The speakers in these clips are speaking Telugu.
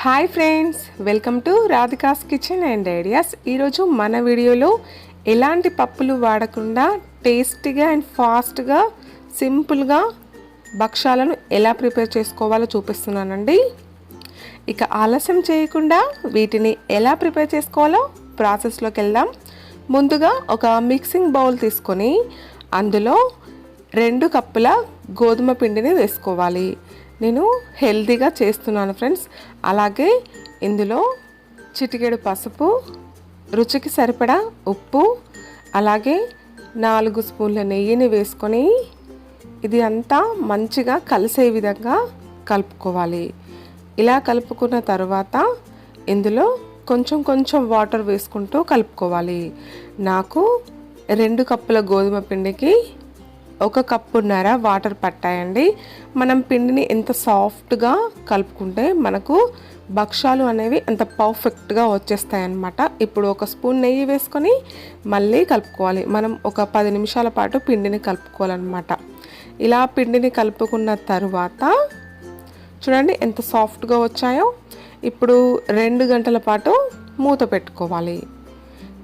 Hi friends, welcome to Radhika's kitchen and ideas. ఈరోజు మన వీడియోలో ఎలాంటి పప్పులు వాడకుండా టేస్టీగా అండ్ ఫాస్ట్గా సింపుల్గా భక్షాలను ఎలా ప్రిపేర్ చేసుకోవాలో చూపిస్తున్నానండి. ఇక ఆలస్యం చేయకుండా వీటిని ఎలా ప్రిపేర్ చేసుకోవాలో ప్రాసెస్లోకి వెళ్దాం. ముందుగా ఒక మిక్సింగ్ బౌల్ తీసుకొని అందులో 2 కప్పుల గోధుమ పిండిని వేసుకోవాలి. నేను హెల్తీగా చేస్తున్నాను ఫ్రెండ్స్. అలాగే ఇందులో చిటికెడు పసుపు, రుచికి సరిపడా ఉప్పు, అలాగే 4 స్పూన్ల నెయ్యిని వేసుకొని ఇది అంతా మంచిగా కలిసే విధంగా కలుపుకోవాలి. ఇలా కలుపుకున్న తర్వాత ఇందులో కొంచెం కొంచెం వాటర్ వేసుకుంటూ కలుపుకోవాలి. నాకు 2 కప్పుల గోధుమ పిండికి 1 కప్పున్నర వాటర్ పట్టాయండి. మనం పిండిని ఎంత సాఫ్ట్గా కలుపుకుంటే మనకు భక్షాలు అనేవి అంత పర్ఫెక్ట్గా వచ్చేస్తాయి అన్నమాట. ఇప్పుడు 1 స్పూన్ నెయ్యి వేసుకొని మళ్ళీ కలుపుకోవాలి. మనం ఒక 10 నిమిషాల పాటు పిండిని కలుపుకోవాలన్నమాట. ఇలా పిండిని కలుపుకున్న తర్వాత చూడండి ఎంత సాఫ్ట్గా వచ్చాయో. ఇప్పుడు 2 గంటల పాటు మూత పెట్టుకోవాలి.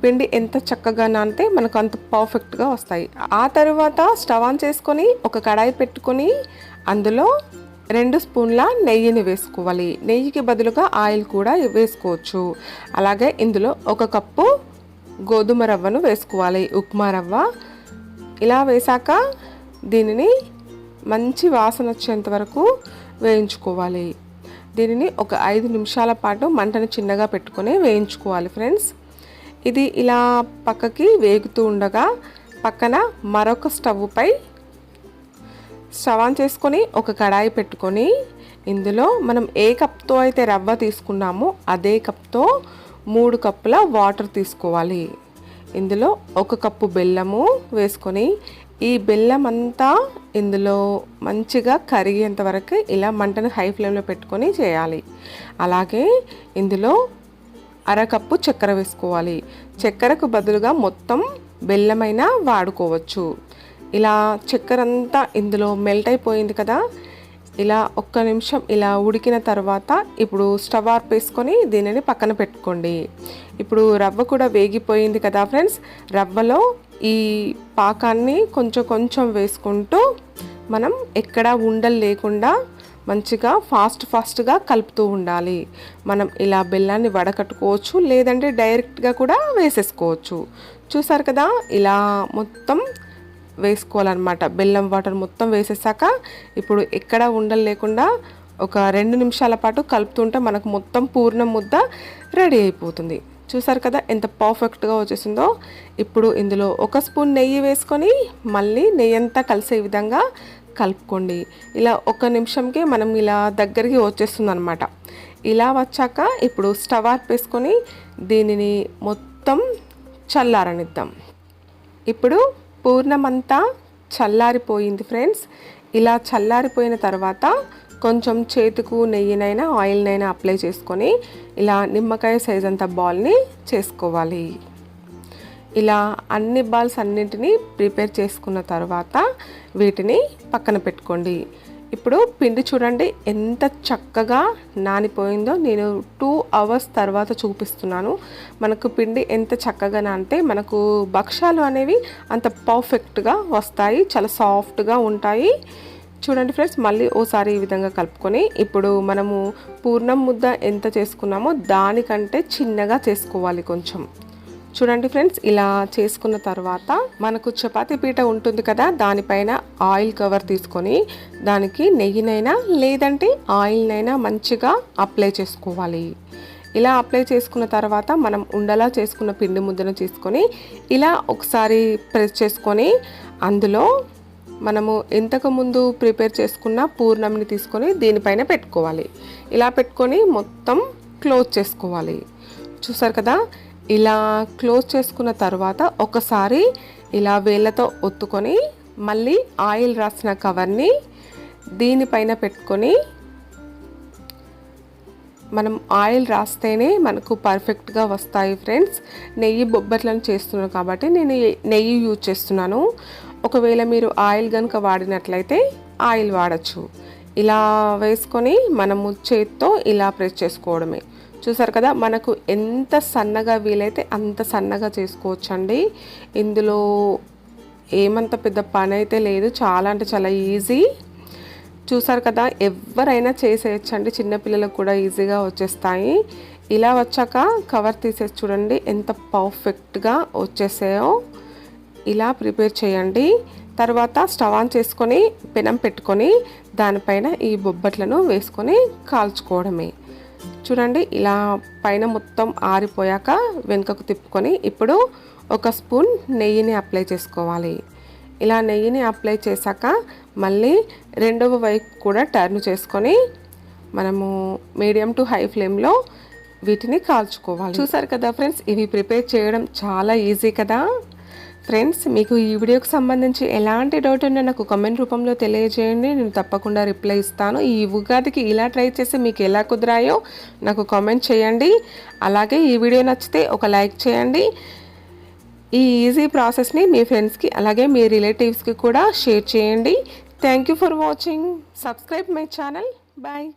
పిండి ఎంత చక్కగా నానితే మనకు అంత పర్ఫెక్ట్గా వస్తాయి. ఆ తర్వాత స్టవ్ ఆన్ చేసుకొని ఒక కడాయి పెట్టుకొని అందులో 2 స్పూన్ల నెయ్యిని వేసుకోవాలి. నెయ్యికి బదులుగా ఆయిల్ కూడా వేసుకోవచ్చు. అలాగే ఇందులో 1 కప్పు గోధుమ రవ్వను వేసుకోవాలి, ఉప్మా రవ్వ. ఇలా వేసాక దీనిని మంచి వాసన వచ్చేంత వరకు వేయించుకోవాలి. దీనిని ఒక 5 నిమిషాల పాటు మంటను చిన్నగా పెట్టుకొని వేయించుకోవాలి ఫ్రెండ్స్. ఇది ఇలా పక్కకి వేగుతూ ఉండగా పక్కన మరొక స్టవ్ ఆన్ చేసుకొని ఒక కడాయి పెట్టుకొని ఇందులో మనం ఏ కప్తో అయితే రవ్వ తీసుకున్నామో అదే కప్తో 3 కప్పుల వాటర్ తీసుకోవాలి. ఇందులో 1 కప్పు బెల్లము వేసుకొని ఈ బెల్లం అంతా ఇందులో మంచిగా కరిగేంత వరకు ఇలా మంటను హై ఫ్లేమ్లో పెట్టుకొని చేయాలి. అలాగే ఇందులో 1/2 కప్పు చక్కెర వేసుకోవాలి. చక్కెరకు బదులుగా మొత్తం బెల్లమైనా వాడుకోవచ్చు. ఇలా చక్కెర అంతా ఇందులో మెల్ట్ అయిపోయింది కదా. ఇలా 1 నిమిషం ఇలా ఉడికిన తర్వాత ఇప్పుడు స్టవ్ ఆర్పేసుకొని దీనిని పక్కన పెట్టుకోండి. ఇప్పుడు రవ్వ కూడా వేగిపోయింది కదా ఫ్రెండ్స్. రవ్వలో ఈ పాకాన్ని కొంచెం కొంచెం వేసుకుంటూ మనం ఎక్కడ ఉండలు లేకుండా మంచిగా ఫాస్ట్గా కలుపుతూ ఉండాలి. మనం ఇలా బెల్లాన్ని వడకట్టుకోవచ్చు, లేదంటే డైరెక్ట్గా కూడా వేసేసుకోవచ్చు. చూసారు కదా, ఇలా మొత్తం వేసుకోవాలన్నమాట. బెల్లం వాటర్ మొత్తం వేసేసాక ఇప్పుడు ఎక్కడ ఉండలు లేకుండా ఒక 2 నిమిషాల పాటు కలుపుతుంటే మనకు మొత్తం పూర్ణం ముద్ద రెడీ అయిపోతుంది. చూసారు కదా ఎంత పర్ఫెక్ట్గా వచ్చేసిందో. ఇప్పుడు ఇందులో 1 స్పూన్ నెయ్యి వేసుకొని మళ్ళీ నెయ్యి అంతా కలిసే విధంగా కలుపుకోండి. ఇలా 1 నిమిషంకి మనం ఇలా దగ్గరికి వచ్చేస్తుంది అనమాట. ఇలా వచ్చాక ఇప్పుడు స్టవ్ ఆర్పేసుకొని దీనిని మొత్తం చల్లారనిద్దాం. ఇప్పుడు పూర్ణమంతా చల్లారిపోయింది ఫ్రెండ్స్. ఇలా చల్లారిపోయిన తర్వాత కొంచెం చేతుకు నెయ్యినైనా ఆయిల్నైనా అప్లై చేసుకొని ఇలా నిమ్మకాయ సైజ్ అంత బాల్ని చేసుకోవాలి. ఇలా అన్ని బాల్స్ అన్నింటినీ ప్రిపేర్ చేసుకున్న తర్వాత వీటిని పక్కన పెట్టుకోండి. ఇప్పుడు పిండి చూడండి ఎంత చక్కగా నానిపోయిందో. నేను 2 అవర్స్ తర్వాత చూపిస్తున్నాను. మనకు పిండి ఎంత చక్కగా నానితే మనకు భక్షాలు అనేవి అంత పర్ఫెక్ట్గా వస్తాయి, చాలా సాఫ్ట్గా ఉంటాయి. చూడండి ఫ్రెండ్స్, మళ్ళీ ఓసారి ఈ విధంగా కలుపుకొని ఇప్పుడు మనము పూర్ణం ముద్ద ఎంత చేసుకున్నామో దానికంటే చిన్నగా చేసుకోవాలి కొంచెం. చూడండి ఫ్రెండ్స్, ఇలా చేసుకున్న తర్వాత మనకు చపాతీ పీట ఉంటుంది కదా, దానిపైన ఆయిల్ కవర్ తీసుకొని దానికి నెయ్యినైనా లేదంటే ఆయిల్నైనా మంచిగా అప్లై చేసుకోవాలి. ఇలా అప్లై చేసుకున్న తర్వాత మనం ఉండలా చేసుకున్న పిండి ముద్దను తీసుకొని ఇలా ఒకసారి ప్రెస్ చేసుకొని అందులో మనము ఇంతకుముందు ప్రిపేర్ చేసుకున్న పూర్ణంని తీసుకొని దీనిపైన పెట్టుకోవాలి. ఇలా పెట్టుకొని మొత్తం క్లోజ్ చేసుకోవాలి. చూసారు కదా, ఇలా క్లోజ్ చేసుకున్న తర్వాత ఒకసారి ఇలా వేళ్ళతో ఒత్తుకొని మళ్ళీ ఆయిల్ రాసిన కవర్ని దీనిపైన పెట్టుకొని మనం ఆయిల్ రాస్తేనే మనకు పర్ఫెక్ట్గా వస్తాయి ఫ్రెండ్స్. నెయ్యి బొబ్బట్లను చేస్తున్నాను కాబట్టి నేను నెయ్యి యూజ్ చేస్తున్నాను. ఒకవేళ మీరు ఆయిల్ కనుక వాడినట్లయితే ఆయిల్ వాడచ్చు. ఇలా వేసుకొని మనము చేత్తో ఇలా ప్రెస్ చేసుకోవడమే. చూసారు కదా, మనకు ఎంత సన్నగా వీలైతే అంత సన్నగా చేసుకోవచ్చండి. ఇందులో ఏమంత పెద్ద పని అయితే లేదు, చాలా అంటే చాలా ఈజీ. చూసారు కదా, ఎవరైనా చేసేయచ్చండి, చిన్నపిల్లలకు కూడా ఈజీగా వచ్చేస్తాయి. ఇలా వచ్చాక కవర్ తీసేసి చూడండి ఎంత పర్ఫెక్ట్గా వచ్చేసాయో. ఇలా ప్రిపేర్ చేయండి. తర్వాత స్టవ్ ఆన్ చేసుకొని పెనం పెట్టుకొని దానిపైన ఈ బొబ్బట్లను వేసుకొని కాల్చుకోవడమే. చూడండి, ఇలా పైన మొత్తం ఆరిపోయాక వెనుకకు తిప్పుకొని ఇప్పుడు ఒక స్పూన్ నెయ్యిని అప్లై చేసుకోవాలి. ఇలా నెయ్యిని అప్లై చేశాక మళ్ళీ రెండవ వైపు కూడా టర్న్ చేసుకొని మనము మీడియం టు హై ఫ్లేమ్లో వీటిని కాల్చుకోవాలి. చూసారు కదా ఫ్రెండ్స్, ఇవి ప్రిపేర్ చేయడం చాలా ఈజీ కదా. ఫ్రెండ్స్, మీకు ఈ వీడియోకి సంబంధించి ఎలాంటి డౌట్ ఉన్నా నాకు కామెంట్ రూపంలో తెలియజేయండి, నేను తప్పకుండా రిప్లై ఇస్తాను. ఈ ఉగాదికి ఇలా ట్రై చేసి మీకు ఎలా కుదిరాయో నాకు కామెంట్ చేయండి. అలాగే ఈ వీడియో నచ్చితే ఒక లైక్ చేయండి. ఈ ఈజీ ప్రాసెస్ని మీ ఫ్రెండ్స్కి అలాగే మీ రిలేటివ్స్కి కూడా షేర్ చేయండి. Thank you for watching. Subscribe my channel. Bye.